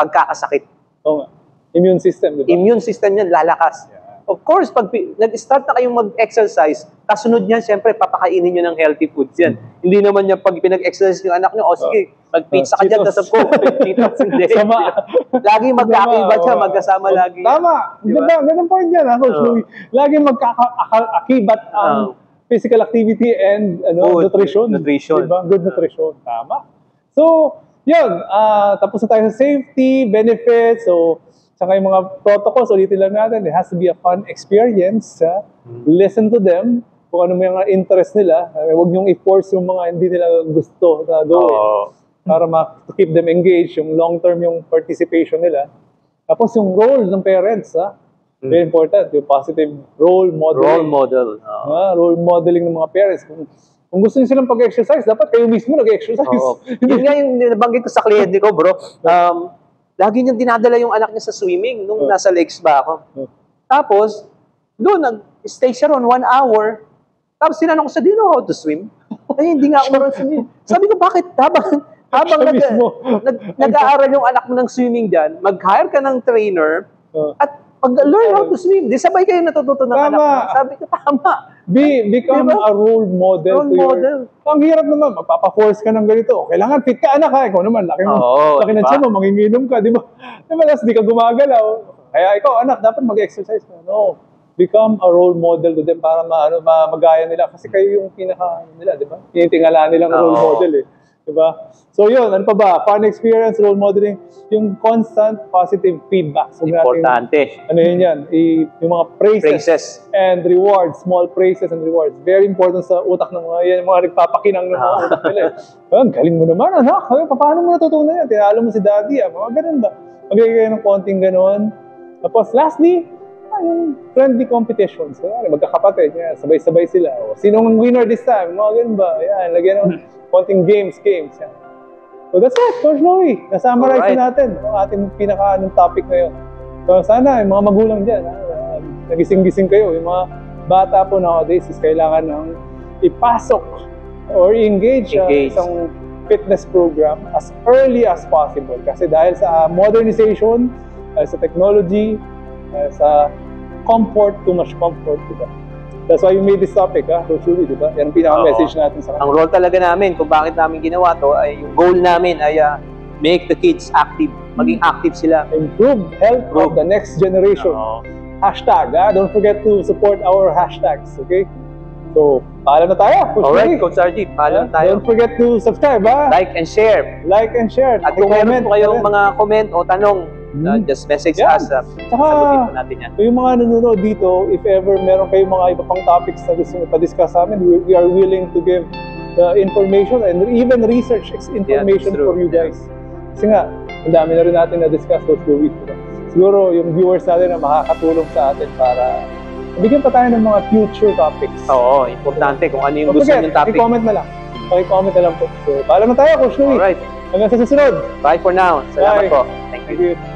pagkakasakit. Oo nga. Immune system, di ba? Immune system yan, lalakas. Of course, pag nag-start na kayong mag-exercise, kasunod niyan, siyempre, papakainin nyo ng healthy foods yan. Hindi naman yan pag pinag-exercise yung anak nyo, sige, mag-pizza ka dyan, tapos ko, Cheetos, hindi. Lagi magkakaiba siya, magkasama lagi. Tama. Diba? Ganun point yan, Coach Louie. Lagi magkakakibat ang physical activity and nutrition. Diba? Good nutrition. Tama. So, yun. Tapos na tayo sa safety, benefits, so, saka yung mga protocols, ulitin lang natin, it has to be a fun experience. Listen to them, kung ano may mga interest nila. Huwag niyong i-force yung mga hindi nila gusto na gawin. Para to keep them engaged, yung long-term yung participation nila. Tapos yung role ng parents, very important, yung positive role modeling. Role modeling ng mga parents. Kung gusto niyo silang pag-exercise, dapat kayo mismo nag-exercise. Yun nga yung nabanggit ko sa kliyente ko, bro. Lagi niyang dinadala yung anak niya sa swimming nung nasa lakes ba ako. Tapos, doon, nag-stay siya ron 1 hour. Tapos tinanong ko sa, do you know how to swim? Ay, hindi nga ako marunong. Sabi ko, bakit? Habang nag-aaral yung anak mo ng swimming dyan, mag-hire ka ng trainer, at pag-learn how to swim, di sabay kayo natututo ng anak mo. Sabi ko, tama. Become a role model. Ang hirap naman, magpapa-force ka ng ganito. Kailangan fit ka, anak, ha? Ikaw naman, laki ng tiyan mo, manginginom ka, di ba? Tapos di ka gumagalaw. Kaya ikaw, anak, dapat mag-exercise ka. No. Become a role model to them para magaya nila. Kasi kayo yung pinaka nila, di ba? Tinitingala nilang role model, diba? So yun, ano pa ba? Fun experience, role modeling, yung constant positive feedback. So, importante. Ano yun yan? Yung mga praises and rewards, small praises and rewards. Very important sa utak ng mga yan, yung mga nagpapakinang ng mga utak nila. Galing mo naman, anak. Paano mo natutunan yan? Tinalo mo si daddy, mga ganun ba? Magiging kayo ng konting ganun. Tapos lastly, yung friendly competitions. Magkakapatid, sabay-sabay sila. Sinong winner this time? Mga ganun ba? Yan, lagyan ng konting games. Yan. So that's it, Coach Louie. Nasummarize natin ang ating topic ngayon. So sana, yung mga magulang dyan, nagising-gising kayo. Yung mga bata po nowadays is kailangan ng ipasok or engage sa isang fitness program as early as possible. Kasi dahil sa modernization, sa technology, sa comfort, too much comfort, di ba? That's why we made this topic, Coach Louie, di ba? Yan ang pinaka-message natin sa Ang kanila. role talaga namin, kung bakit namin ginawa to, ay yung goal namin ay make the kids active. Maging active sila. Improve health of the next generation. Hashtag, don't forget to support our hashtags, okay? So, paalam na tayo, Coach Alright, Louie. Coach RG, paalam tayo. Don't forget to subscribe, Like and share. Like and share. At kung meron po kayong mga comment o tanong, just message Yeah. us. Tsaka, Sagutin po natin yan. yung mga nanonood dito, if ever meron kayong mga iba pang topics na gusto nyo pa-discuss sa amin, we are willing to give the information and even research information Yeah, true. for you guys. Kasi nga, ang dami na rin natin na-discuss those 2 weeks. Siguro yung viewers natin na makakatulong sa atin para bigyan pa tayo ng mga future topics. Oo, importante kung ano yung Don't gusto forget, ng topic. i-comment na lang. I-comment na lang po. So, paalam na tayo, Coach Louie. Alright, Hanggang sa susunod. bye for now. Salamat Bye. po. Thank you. Thank you.